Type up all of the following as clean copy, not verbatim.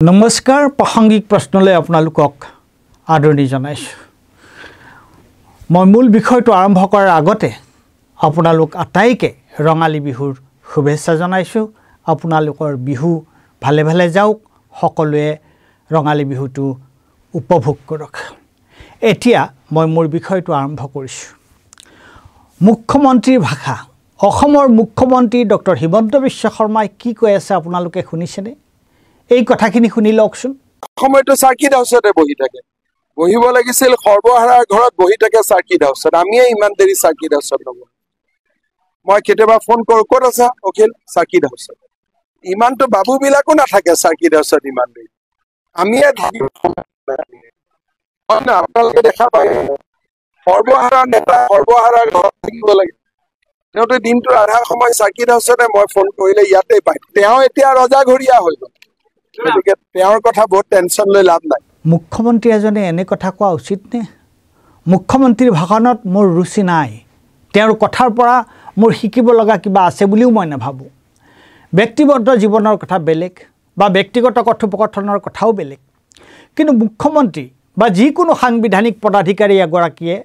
नमस्कार प्रासंगिक प्रश्नले आपनालोকক आदरणी जनाइछु मैं मूल विषयটো आरम्भ करार आगते आपनालोक आटाइके रंगाली बिहुर शुभेच्छा जनाइछु। आपनालोकर बिहु भाले भाले जाওক, सकलोए रंगाली बिहुটো उपभोग करक। एतिया मैं मोर विषयটো आरम्भ करिछु। मुख्यमंत्री भाषा अहोমৰ मुख्यमंत्री डॉक्टर हिमंत विश्व शर्माই কি কৈ আছে আপোনালোকে শুনিছেনে? এই কথাখিনি শুনি লওকচোন। সময়টো সাৰ্কিট হাউচতে বহি থাকে, বহিব লাগিছিল সৰ্বহাৰাৰ ঘৰত বহি থাকে সাৰ্কিট হাউচত। আমিয়ে ইমান দেৰি সাৰ্কিট হাউচত নবহো। মই কেতিয়াবা ফোন কৰো, ক'ত আছা অখিল? সাৰ্কিট হাউচত। ইমানটো বাবু বিলাকো নাথাকে সাৰ্কিট হাউচত ইমান দেৰি, আমিয়ে থাকিব না। আপোনালোকে দেখা পায় সৰ্বহাৰা নেতা সৰ্বহাৰাৰ ঘৰত থাকিব লাগে। তেওঁতো দিনটো আধা সময় সাৰ্কিট হাউচতে, মই ফোন কৰিলে ইয়াতে পায়। তেওঁ এতিয়া ৰজাঘৰীয়া হৈ গ'ল, গতিকে তেওঁৰ কথা বহুত টেনশ্যন লৈ লাভ নাই। মুখ্যমন্ত্ৰী এজনে এনে কথা কোৱা উচিত নে? মুখ্যমন্ত্ৰীৰ ভাষণত মোৰ ৰুচি নাই, তেওঁৰ কথাৰ পৰা মোৰ শিকিব লগা কিবা আছে বুলিও মই নাভাবোঁ। ব্যক্তিগত জীৱনৰ কথা বেলেগ বা ব্যক্তিগত কথোপকথনৰ কথাও বেলেগ, কিন্তু মুখ্যমন্ত্ৰী বা যিকোনো সাংবিধানিক পদাধিকাৰী এগৰাকীয়ে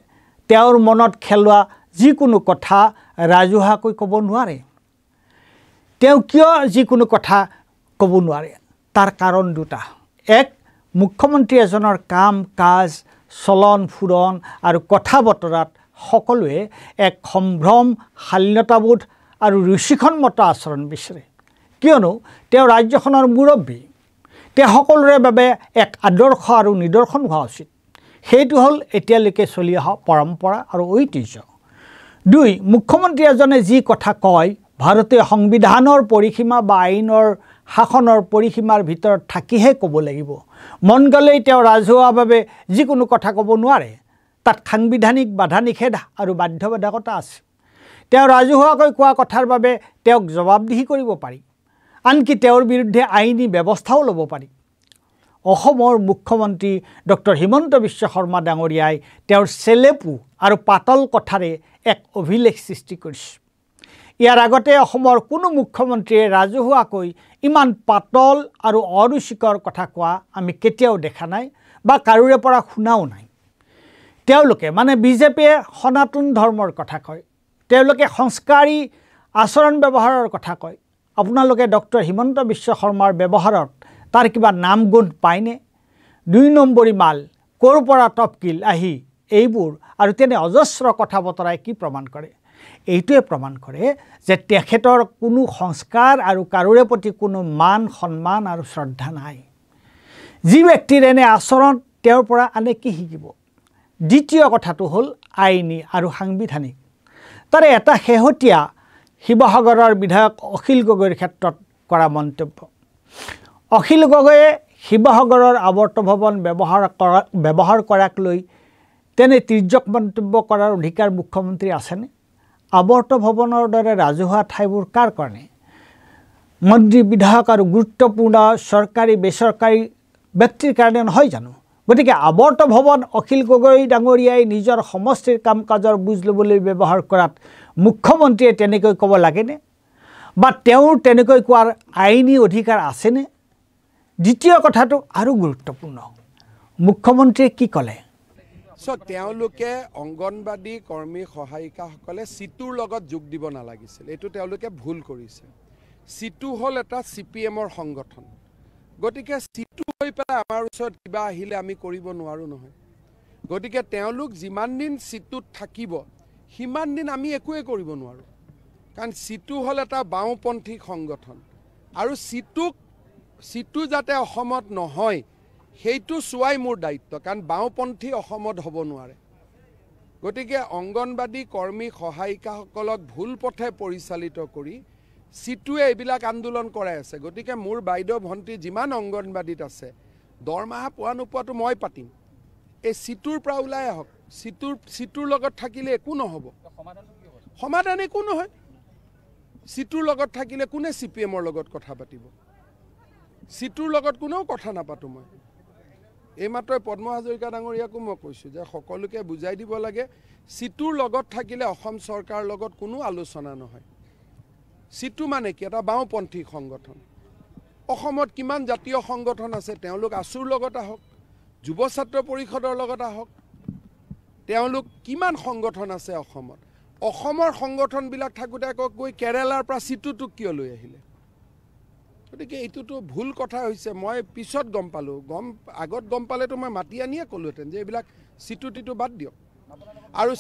তেওঁৰ মনত খেলোৱা যিকোনো কথা ৰাজহুৱাকৈ ক'ব নোৱাৰে। তেওঁ কিয় যিকোনো কথা ক'ব নোৱাৰে? তাৰ কাৰণ দুটা। এক, মুখ্যমন্ত্ৰী এজনৰ কাম কাজ চলন ফুৰণ আৰু কথা বতৰাত সকলোৱে এক সম্ভ্ৰম, শালীনতাবোধ আৰু ৰুচিসন্মত আচৰণ বিচাৰে, কিয়নো তেওঁ ৰাজ্যখনৰ মুৰব্বী। তেওঁ সকলোৰে বাবে এক আদৰ্শ আৰু নিদৰ্শন হোৱা উচিত। সেইটো হ'ল এতিয়ালৈকে চলি অহা পৰম্পৰা আৰু ঐতিহ্য। দুই, মুখ্যমন্ত্ৰী এজনে যি কথা কয় ভাৰতীয় সংবিধানৰ পৰিসীমা বা আইনৰ শাসনৰ পৰিসীমাৰ ভিতৰত থাকিহে ক'ব লাগিব। মন গ'লেই তেওঁ ৰাজহুৱাভাৱে যিকোনো কথা ক'ব নোৱাৰে। তাত সাংবিধানিক বাধা নিষেধ আৰু বাধ্যবাধকতা আছে। তেওঁ ৰাজহুৱাকৈ কোৱা কথাৰ বাবে তেওঁক জবাবদিহি কৰিব পাৰি, আনকি তেওঁৰ বিৰুদ্ধে আইনী ব্যৱস্থাও ল'ব পাৰি। অসমৰ মুখ্যমন্ত্ৰী ডক্টৰ হিমন্ত বিশ্ব শৰ্মা ডাঙৰীয়াই তেওঁৰ চেলেপু আৰু পাতল কথাৰে এক অভিলেখ সৃষ্টি কৰিছে। ইয়াৰ আগতে অসমৰ কোনো মুখ্যমন্ত্ৰীয়ে ৰাজহুৱাকৈ ইমান পাতল আৰু অৰুচিকৰ কথা কোৱা আমি কেতিয়াও দেখা নাই বা কাৰোৰে পৰা শুনাও নাই। তেওঁলোকে মানে বিজেপিয়ে সনাতন ধৰ্মৰ কথা কয়, তেওঁলোকে সংস্কাৰী আচৰণ ব্যৱহাৰৰ কথা কয়। আপোনালোকে ডক্টৰ হিমন্ত বিশ্ব শৰ্মাৰ ব্যৱহাৰত তাৰ কিবা নাম গুণ পায়নে? ২ নম্বৰী মাল, ক'ৰ পৰা টপকিল আহি, এইবোৰ আৰু তেনে অজস্ৰ কথা বতৰাই কি প্ৰমাণ কৰে? এইটোৱে প্ৰমাণ কৰে যে তেখেতৰ কোনো সংস্কাৰ আৰু কাৰোৰে প্ৰতি কোনো মান সন্মান আৰু শ্ৰদ্ধা নাই। যি ব্যক্তিৰ এনে আচৰণ তেওঁৰ পৰা আনে কি শিকিব? দ্বিতীয় কথাটো হ'ল আইনী আৰু সাংবিধানিক। তাৰে এটা শেহতীয়া শিৱসাগৰৰ বিধায়ক অখিল গগৈৰ ক্ষেত্ৰত কৰা মন্তব্য। অখিল গগৈয়ে শিৱসাগৰৰ আৱৰ্ত ভৱন ব্যৱহাৰ কৰাক লৈ তেনে তিৰ্যক মন্তব্য কৰাৰ অধিকাৰ মুখ্যমন্ত্ৰী আছেনে? আৱৰ্ত ভৱনৰ দৰে ৰাজহুৱা ঠাইবোৰ কাৰ কাৰণে? মন্ত্ৰী, বিধায়ক আৰু গুৰুত্বপূৰ্ণ চৰকাৰী বেচৰকাৰী ব্যক্তিৰ কাৰণে নহয় জানো? গতিকে আৱৰ্ত ভৱন অখিল গগৈ ডাঙৰীয়াই নিজৰ সমষ্টিৰ কাম কাজৰ বুজ ল'বলৈ ব্যৱহাৰ কৰাত মুখ্যমন্ত্ৰীয়ে তেনেকৈ ক'ব লাগেনে? বা তেওঁৰ তেনেকৈ কোৱাৰ আইনী অধিকাৰ আছেনে? দ্বিতীয় কথাটো আৰু গুৰুত্বপূৰ্ণ। মুখ্যমন্ত্ৰীয়ে কি ক'লে? তেওঁলোকে অংগনবাদী কৰ্মী সহায়িকাসকলে চিটুৰ লগত যোগ দিব নালাগিছিল, এইটো তেওঁলোকে ভুল কৰিছে। চিটু হ'ল এটা CPM-ৰ সংগঠন, গতিকে চিটু হৈ পেলাই আমাৰ ওচৰত কিবা আহিলে আমি কৰিব নোৱাৰোঁ নহয়। গতিকে তেওঁলোক যিমান দিন চিটুত থাকিব সিমান দিন আমি একোৱে কৰিব নোৱাৰোঁ, কাৰণ চিটু হ'ল এটা বাওঁপন্থী সংগঠন। আৰু চিটু যাতে অসমত নহয় সেইটো চোৱাই মোৰ দায়িত্ব, কাৰণ বাওঁপন্থী অসমত হ'ব নোৱাৰে। গতিকে অংগনবাদী কৰ্মী সহায়িকাসকলক ভুল পথে পৰিচালিত কৰি চিটুৱে এইবিলাক আন্দোলন কৰাই আছে। গতিকে মোৰ বাইদেউ ভণ্টি যিমান অংগনবাদীত আছে দৰমহা পোৱা নোপোৱাটো মই পাতিম, এই চিটুৰ পৰা ওলাই আহক। চিটুৰ লগত থাকিলে একো নহ'ব, সমাধান একো নহয়। চিটুৰ লগত থাকিলে কোনে CPM-ৰ লগত কথা পাতিব? চিটুৰ লগত কোনেও কথা নাপাতোঁ মই। এইমাত্ৰ পদ্ম হাজৰিকা ডাঙৰীয়াকো মই কৈছোঁ যে সকলোকে বুজাই দিব লাগে, চিটুৰ লগত থাকিলে অসম চৰকাৰৰ লগত কোনো আলোচনা নহয়। চিটু মানে কি? এটা বাওঁপন্থী সংগঠন। অসমত কিমান জাতীয় সংগঠন আছে তেওঁলোক আছুৰ লগত আহক, যুৱ ছাত্ৰ পৰিষদৰ লগত আহক, তেওঁলোক কিমান সংগঠন আছে অসমত। অসমৰ সংগঠনবিলাক থাকোঁতে আকৌ গৈ কেৰালাৰ পৰা চিটুটোক কিয় লৈ আহিলে? গতিকে এইটোতো ভুল কথা হৈছে। মই পিছত গম পালোঁ, আগত গম পালেতো মই মাতি আনিয়ে ক'লোহেঁতেন যে এইবিলাক চিটু টিটু বাদ দিয়ক। আৰু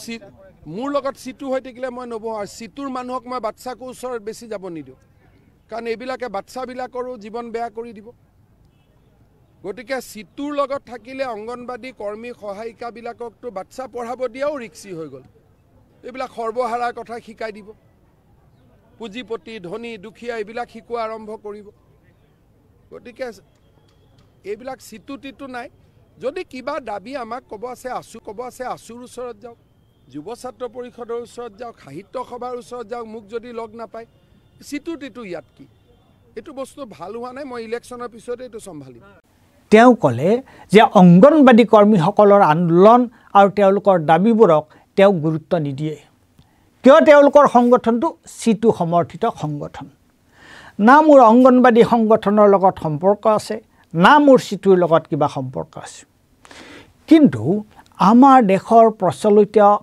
মোৰ লগত চিটু হৈ থাকিলে মই নবহোঁ। আৰু চিটুৰ মানুহক মই বাচ্চাকো ওচৰত বেছি যাব নিদিওঁ, কাৰণ এইবিলাকে বাচ্চাবিলাকৰো জীৱন বেয়া কৰি দিব। গতিকে চিটুৰ লগত থাকিলে অংগনবাদী কৰ্মী সহায়িকাবিলাককতো বাচ্চা পঢ়াব দিয়াও ৰিক্সি হৈ গ'ল। এইবিলাক সৰ্বহাৰাৰ কথা শিকাই দিব, পুঁজিপতি ধনী দুখীয়া এইবিলাক শিকোৱা আৰম্ভ কৰিব। গতিকে এইবিলাক চিটু টিটু নাই। যদি কিবা দাবী আমাক ক'ব আছে আছুৰ ওচৰত যাওক, যুৱ ছাত্ৰ পৰিষদৰ ওচৰত যাওক, সাহিত্য সভাৰ ওচৰত যাওক। মোক যদি লগ নাপায়, চিটু টিটু ইয়াত কি? এইটো বস্তু ভাল হোৱা নাই। মই ইলেকশ্যনৰ পিছতে এইটো চম্ভালিম। তেওঁ ক'লে যে অংগনবাদী কৰ্মীসকলৰ আন্দোলন আৰু তেওঁলোকৰ দাবীবোৰক তেওঁ গুৰুত্ব নিদিয়ে, কিয় তেওঁলোকৰ সংগঠনটো চিটু সমৰ্থিত সংগঠন। না মোৰ অংগনবাদী সংগঠনৰ লগত সম্পৰ্ক আছে, না মোৰ চিটুৰ লগত কিবা সম্পৰ্ক আছে। কিন্তু আমাৰ দেশৰ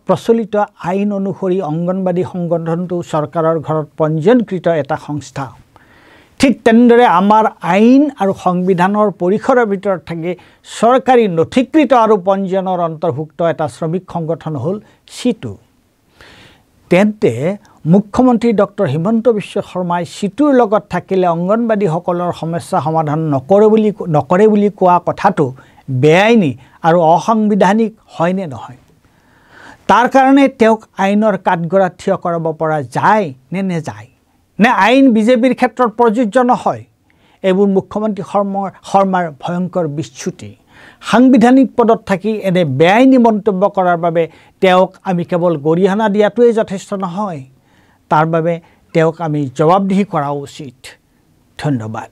প্ৰচলিত আইন অনুসৰি অংগনবাদী সংগঠনটো চৰকাৰৰ ঘৰত পঞ্জীয়নকৃত এটা সংস্থা। ঠিক তেনেদৰে আমাৰ আইন আৰু সংবিধানৰ পৰিসৰৰ ভিতৰত থাকি চৰকাৰী নথিকৃত আৰু পঞ্জীয়নৰ অন্তৰ্ভুক্ত এটা শ্ৰমিক সংগঠন হ'ল চিটু। তেন্তে মুখ্যমন্ত্ৰী ডক্টৰ হিমন্ত বিশ্ব শৰ্মাই চিটুৰ লগত থাকিলে অংগনবাদীসকলৰ সমস্যা সমাধান নকৰে বুলি কোৱা কথাটো বেআইনী আৰু অসাংবিধানিক হয়নে নহয়? তাৰ কাৰণে তেওঁক আইনৰ কাঠগড়াত থিয় কৰাব পৰা যায় নে নেযায়? নে আইন বিজেপিৰ ক্ষেত্ৰত প্ৰযোজ্য নহয়? এইবোৰ মুখ্যমন্ত্ৰী শৰ্মাৰ ভয়ংকৰ বিচ্যুতি। সাংবিধানিক পদত থাকি এনে বেআইনী মন্তব্য কৰাৰ বাবে তেওঁক আমি কেৱল গৰিহণা দিয়াটোৱেই যথেষ্ট নহয়, তাৰ বাবে তেওঁক আমি জবাবদিহি কৰা উচিত। ধন্যবাদ।